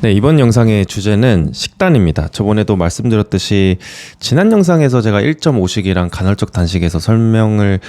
네, 이번 영상의 주제는 식단입니다. 저번에도 말씀드렸듯이 지난 영상에서 제가 1.5식이랑 간헐적 단식에서 설명을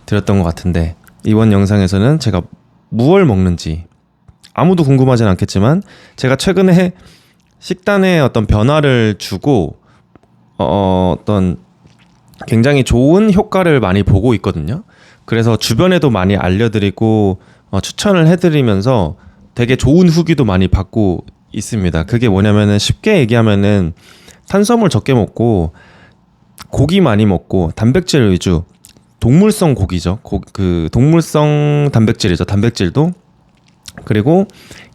드렸던 것 같은데, 이번 영상에서는 제가 무얼 먹는지 아무도 궁금하진 않겠지만 제가 최근에 식단에 어떤 변화를 주고 어떤 굉장히 좋은 효과를 많이 보고 있거든요. 그래서 주변에도 많이 알려드리고 추천을 해드리면서 되게 좋은 후기도 많이 받고 있습니다. 그게 뭐냐면은 쉽게 얘기하면은 탄수화물 적게 먹고 고기 많이 먹고 단백질 위주, 동물성 고기죠. 그 동물성 단백질이죠. 단백질도. 그리고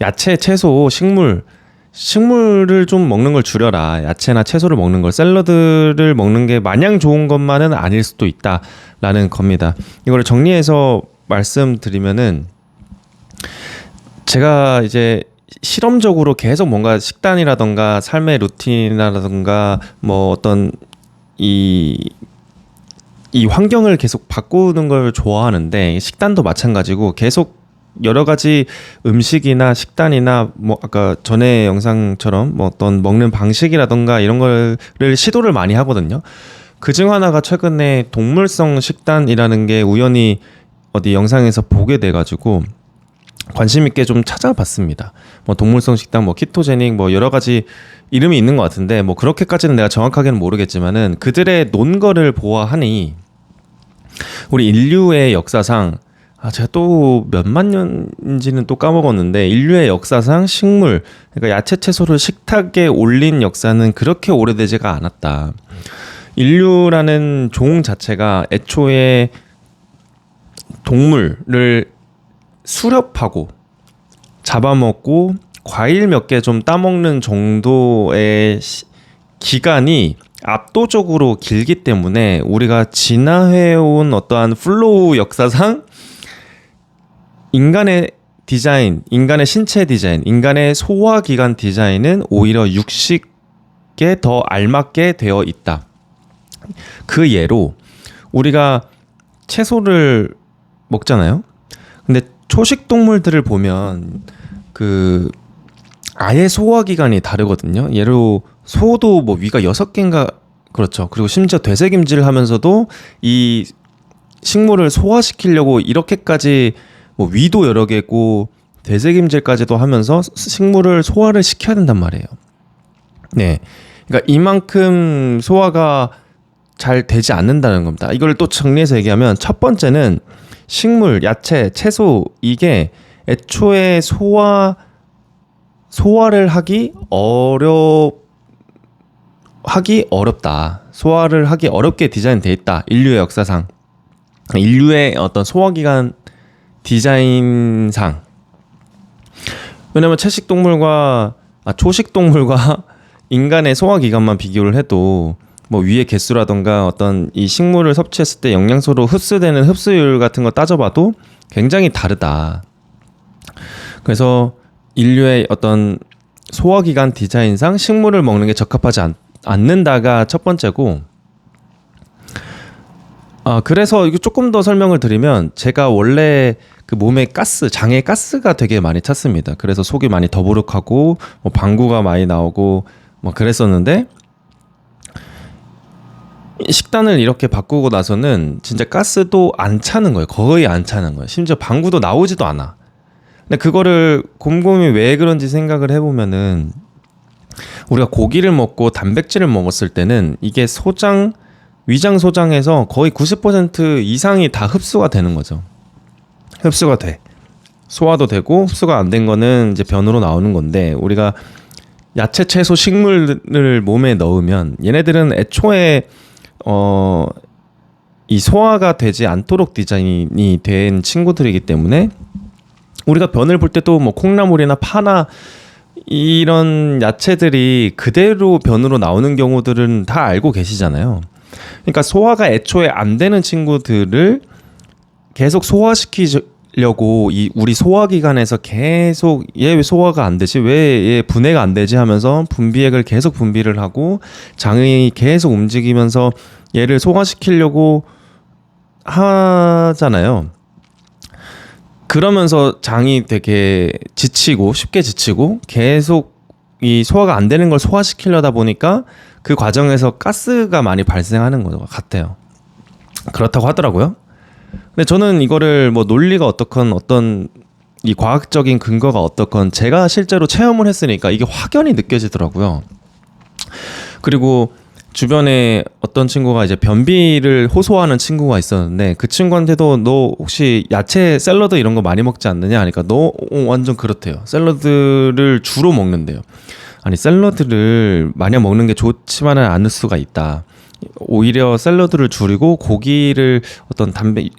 야채, 채소, 식물을 좀 먹는 걸 줄여라. 야채나 채소를 먹는 걸, 샐러드를 먹는 게 마냥 좋은 것만은 아닐 수도 있다라는 겁니다. 이걸 정리해서 말씀드리면은, 제가 이제 실험적으로 계속 뭔가 식단이라던가 삶의 루틴이라던가 뭐 어떤 이 환경을 계속 바꾸는 걸 좋아하는데, 식단도 마찬가지고 계속 여러 가지 음식이나 식단이나 뭐 아까 전에 영상처럼 뭐 어떤 먹는 방식이라던가 이런 거를 시도를 많이 하거든요. 그중 하나가 최근에 동물성 식단이라는 게 우연히 어디 영상에서 보게 돼가지고 관심 있게 좀 찾아봤습니다. 뭐 동물성 식단, 뭐 키토제닉, 뭐 여러 가지 이름이 있는 것 같은데, 뭐 그렇게까지는 내가 정확하게는 모르겠지만은 그들의 논거를 보아하니 우리 인류의 역사상, 제가 또 몇만 년인지는 또 까먹었는데, 인류의 역사상 식물, 그러니까 야채 채소를 식탁에 올린 역사는 그렇게 오래되지가 않았다. 인류라는 종 자체가 애초에 동물을 수렵하고 잡아먹고 과일 몇 개 좀 따먹는 정도의 기간이 압도적으로 길기 때문에 우리가 진화해온 어떠한 플로우 역사상 인간의 디자인, 인간의 신체 디자인, 인간의 소화기관 디자인은 오히려 육식에 더 알맞게 되어 있다. 그 예로 우리가 채소를 먹잖아요. 근데 초식 동물들을 보면 그 아예 소화기관이 다르거든요. 예로 소도 뭐 위가 6개인가, 그렇죠. 그리고 심지어 되새김질을 하면서도 이 식물을 소화시키려고 이렇게까지 뭐 위도 여러 개고 되새김질까지도 하면서 식물을 소화를 시켜야 된단 말이에요. 네, 그러니까 이만큼 소화가 잘 되지 않는다는 겁니다. 이걸 또 정리해서 얘기하면, 첫 번째는 식물, 야채, 채소, 이게 애초에 소화를 하기 어렵다. 소화를 하기 어렵게 디자인돼 있다. 인류의 역사상, 인류의 어떤 소화기관 디자인상. 왜냐면 초식 동물과 인간의 소화기관만 비교를 해도 뭐 위의 개수라던가 어떤 이 식물을 섭취했을 때 영양소로 흡수되는 흡수율 같은 거 따져봐도 굉장히 다르다. 그래서 인류의 어떤 소화기관 디자인상 식물을 먹는 게 적합하지 않는다가 첫 번째고, 그래서 이거 조금 더 설명을 드리면, 제가 원래 그 몸에 장에 가스가 되게 많이 찼습니다. 그래서 속이 많이 더부룩하고 뭐 방구가 많이 나오고 뭐 그랬었는데, 식단을 이렇게 바꾸고 나서는 진짜 가스도 안 차는 거예요. 거의 안 차는 거예요. 심지어 방구도 나오지도 않아. 근데 그거를 곰곰이 왜 그런지 생각을 해보면은, 우리가 고기를 먹고 단백질을 먹었을 때는 이게 위장 소장에서 거의 90% 이상이 다 흡수가 되는 거죠. 흡수가 돼. 소화도 되고, 흡수가 안 된 거는 이제 변으로 나오는 건데, 우리가 야채, 채소, 식물을 몸에 넣으면 얘네들은 애초에 이 소화가 되지 않도록 디자인이 된 친구들이기 때문에, 우리가 변을 볼 때도 뭐 콩나물이나 파나 이런 야채들이 그대로 변으로 나오는 경우들은 다 알고 계시잖아요. 그러니까 소화가 애초에 안 되는 친구들을 계속 소화시키려고 우리 소화기관에서 계속 얘 왜 소화가 안 되지? 왜 얘 분해가 안 되지? 하면서 분비액을 계속 분비를 하고 장이 계속 움직이면서 얘를 소화시키려고 하잖아요. 그러면서 장이 되게 쉽게 지치고 계속 이 소화가 안 되는 걸 소화시키려다 보니까 그 과정에서 가스가 많이 발생하는 것 같아요. 그렇다고 하더라고요. 근데 저는 이거를 뭐 논리가 어떻건 어떤 이 과학적인 근거가 어떻건 제가 실제로 체험을 했으니까 이게 확연히 느껴지더라고요. 그리고 주변에 어떤 친구가 이제 변비를 호소하는 친구가 있었는데 그 친구한테도 너 혹시 야채 샐러드 이런 거 많이 먹지 않느냐 하니까 너 완전 그렇대요. 샐러드를 주로 먹는데요. 아니 샐러드를 마냥 먹는 게 좋지만은 않을 수가 있다. 오히려 샐러드를 줄이고 고기를 어떤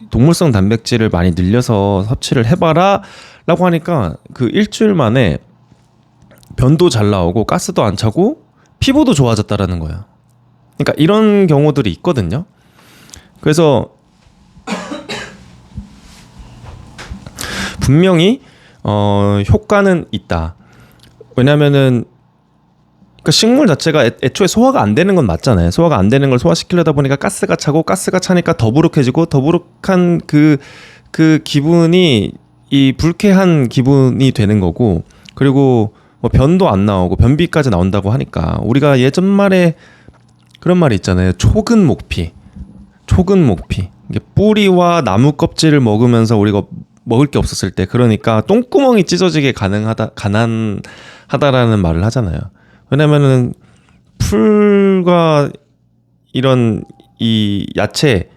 동물성 단백질을 많이 늘려서 섭취를 해봐라 라고 하니까 그 일주일 만에 변도 잘 나오고 가스도 안 차고 피부도 좋아졌다라는 거예요. 그러니까 이런 경우들이 있거든요. 그래서 분명히 효과는 있다. 왜냐면은 그러니까 식물 자체가 애초에 소화가 안 되는 건 맞잖아요. 소화가 안 되는 걸 소화시키려다 보니까 가스가 차고 가스가 차니까 더부룩해지고 더부룩한 그 기분이 이 불쾌한 기분이 되는 거고 그리고 뭐 변도 안 나오고 변비까지 나온다고 하니까 우리가 예전 말에 그런 말이 있잖아요. 초근목피. 이게 뿌리와 나무 껍질을 먹으면서 우리가 먹을 게 없었을 때 그러니까 똥구멍이 찢어지게 가난하다라는 말을 하잖아요. 왜냐면은 풀과 이런 이 야채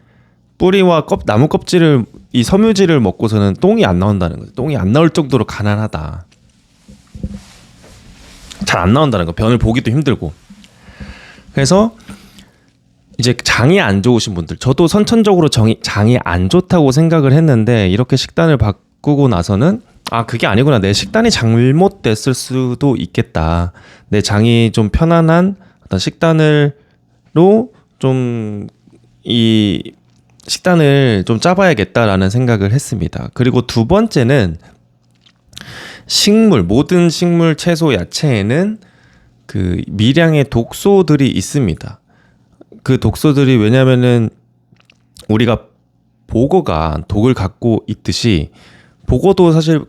뿌리와 나무 껍질을 이 섬유질을 먹고서는 똥이 안 나온다는 거죠. 똥이 안 나올 정도로 가난하다. 잘 안 나온다는 거. 변을 보기도 힘들고. 그래서 이제 장이 안 좋으신 분들, 저도 선천적으로 장이 안 좋다고 생각을 했는데 이렇게 식단을 바꾸고 나서는 그게 아니구나. 내 식단이 잘못됐을 수도 있겠다. 내 장이 좀 편안한 어떤 식단으로 좀 이 식단을 좀 짜봐야겠다라는 생각을 했습니다. 그리고 두 번째는 모든 식물, 채소, 야채에는 그 미량의 독소들이 있습니다. 그 독소들이 왜냐면은 우리가 보거가 독을 갖고 있듯이 보거도 사실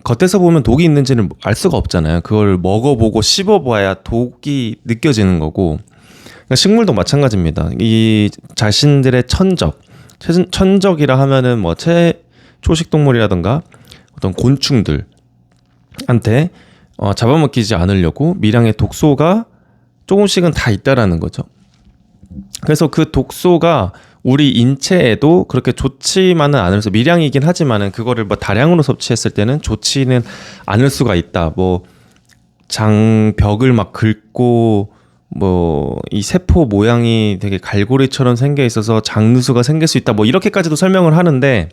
겉에서 보면 독이 있는지는 알 수가 없잖아요. 그걸 먹어보고 씹어봐야 독이 느껴지는 거고 그러니까 식물도 마찬가지입니다. 이 자신들의 천적이라 하면은 뭐 초식동물이라든가 어떤 곤충들한테 잡아먹히지 않으려고 미량의 독소가 조금씩은 다 있다라는 거죠. 그래서 그 독소가 우리 인체에도 그렇게 좋지만은 않으면서 미량이긴 하지만은 그거를 뭐 다량으로 섭취했을 때는 좋지는 않을 수가 있다. 뭐 장벽을 막 긁고 뭐 이 세포 모양이 되게 갈고리처럼 생겨 있어서 장누수가 생길 수 있다. 뭐 이렇게까지도 설명을 하는데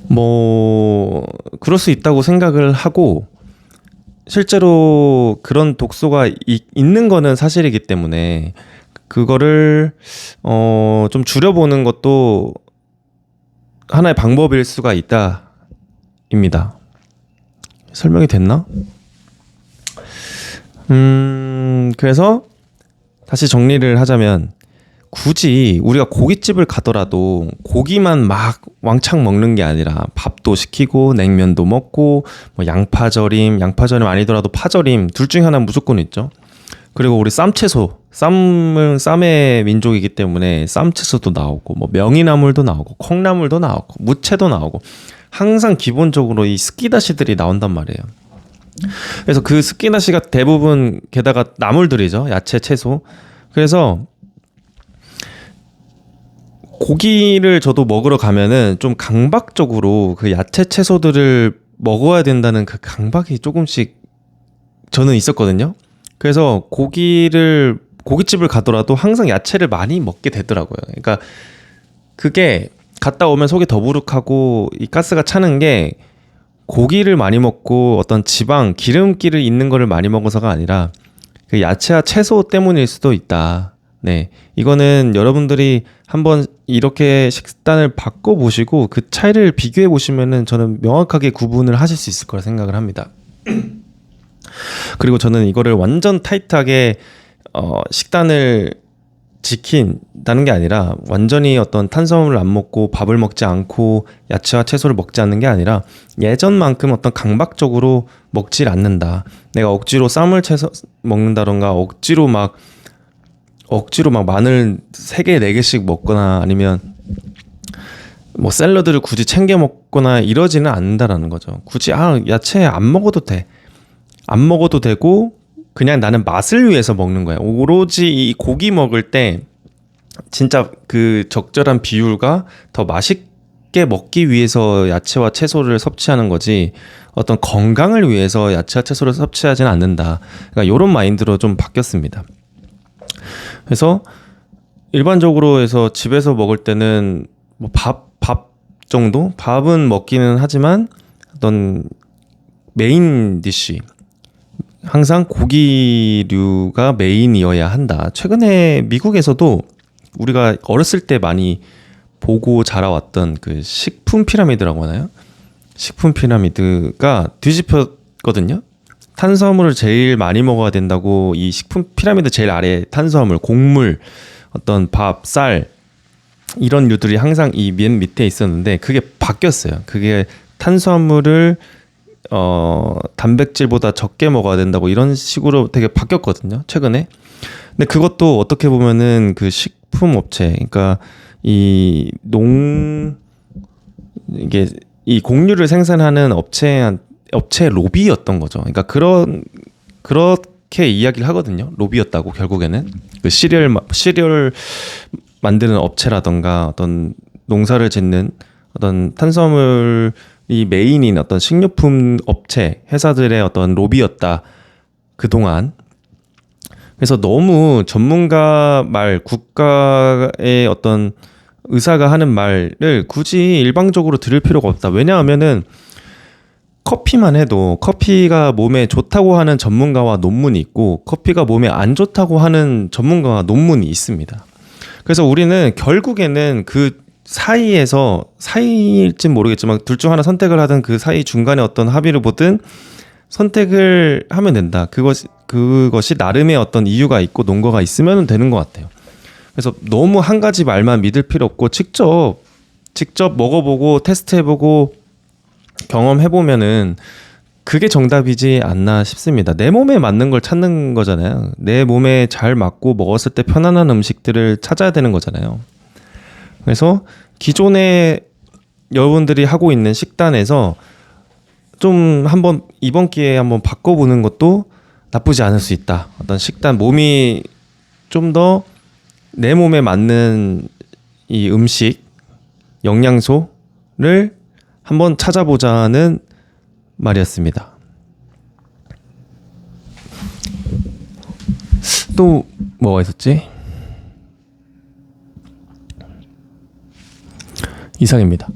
뭐 그럴 수 있다고 생각을 하고 실제로 그런 독소가 있는 거는 사실이기 때문에 그거를 좀 줄여보는 것도 하나의 방법일 수가 있다입니다. 설명이 됐나? 그래서 다시 정리를 하자면 굳이 우리가 고깃집을 가더라도 고기만 막 왕창 먹는 게 아니라 밥도 시키고 냉면도 먹고 뭐 양파절임 아니더라도 파절임 둘 중에 하나 무조건 있죠. 그리고 우리 쌈의 민족이기 때문에 쌈채소도 나오고 뭐 명이나물도 나오고 콩나물도 나오고 무채도 나오고 항상 기본적으로 이 스키다시들이 나온단 말이에요. 그래서 그 스키다시가 대부분 게다가 나물들이죠. 야채, 채소. 그래서 고기를 저도 먹으러 가면은 좀 강박적으로 그 야채, 채소들을 먹어야 된다는 그 강박이 조금씩 저는 있었거든요. 그래서 고깃집을 가더라도 항상 야채를 많이 먹게 되더라고요. 그러니까 그게 갔다 오면 속이 더부룩하고 이 가스가 차는 게 고기를 많이 먹고 어떤 지방, 기름기를 있는 거를 많이 먹어서가 아니라 그 야채와 채소 때문일 수도 있다. 네. 이거는 여러분들이 한번 이렇게 식단을 바꿔보시고 그 차이를 비교해 보시면은 저는 명확하게 구분을 하실 수 있을 거라 생각을 합니다. 그리고 저는 이거를 완전 타이트하게 식단을 지킨다는 게 아니라 완전히 어떤 탄수화물을 안 먹고 밥을 먹지 않고 야채와 채소를 먹지 않는 게 아니라 예전만큼 어떤 강박적으로 먹질 않는다. 내가 억지로 쌈을 채서 먹는다던가 억지로 막 마늘 3개, 4개씩 먹거나 아니면 뭐 샐러드를 굳이 챙겨 먹거나 이러지는 않는다라는 거죠. 굳이 야채 안 먹어도 돼. 안 먹어도 되고 그냥 나는 맛을 위해서 먹는 거야. 오로지 이 고기 먹을 때 진짜 그 적절한 비율과 더 맛있게 먹기 위해서 야채와 채소를 섭취하는 거지 어떤 건강을 위해서 야채와 채소를 섭취하지는 않는다. 그러니까 이런 마인드로 좀 바뀌었습니다. 그래서 일반적으로 해서 집에서 먹을 때는 뭐 밥 정도? 밥은 먹기는 하지만 어떤 메인 디쉬 항상 고기류가 메인이어야 한다. 최근에 미국에서도 우리가 어렸을 때 많이 보고 자라왔던 그 식품 피라미드라고 하나요? 식품 피라미드가 뒤집혔거든요. 탄수화물을 제일 많이 먹어야 된다고 이 식품 피라미드 제일 아래 탄수화물, 곡물, 어떤 밥, 쌀 이런 류들이 항상 이 맨 밑에 있었는데 그게 바뀌었어요. 그게 탄수화물을 단백질보다 적게 먹어야 된다고 이런 식으로 되게 바뀌었거든요. 최근에. 근데 그것도 어떻게 보면은 그 식품 업체, 그러니까 이게 이 곡류를 생산하는 업체 로비였던 거죠. 그러니까 그렇게 이야기를 하거든요. 로비였다고 결국에는 그 시리얼 만드는 업체라던가 어떤 농사를 짓는 어떤 탄수화물이 메인인 어떤 식료품 업체 회사들의 어떤 로비였다 그동안. 그래서 너무 전문가 말, 국가의 어떤 의사가 하는 말을 굳이 일방적으로 들을 필요가 없다. 왜냐하면은 커피만 해도 커피가 몸에 좋다고 하는 전문가와 논문이 있고 커피가 몸에 안 좋다고 하는 전문가와 논문이 있습니다. 그래서 우리는 결국에는 그 사이일진 모르겠지만 둘 중 하나 선택을 하든 그 사이 중간에 어떤 합의를 보든 선택을 하면 된다. 그것이 나름의 어떤 이유가 있고 논거가 있으면 되는 것 같아요. 그래서 너무 한 가지 말만 믿을 필요 없고 직접 먹어보고 테스트해보고 경험해보면은 그게 정답이지 않나 싶습니다. 내 몸에 맞는 걸 찾는 거잖아요. 내 몸에 잘 맞고 먹었을 때 편안한 음식들을 찾아야 되는 거잖아요. 그래서 기존에 여러분들이 하고 있는 식단에서 좀 한번 이번 기회에 한번 바꿔보는 것도 나쁘지 않을 수 있다. 어떤 식단 몸이 좀 더 내 몸에 맞는 이 음식 영양소를 한번 찾아보자는 말이었습니다. 또 뭐가 있었지? 이상입니다.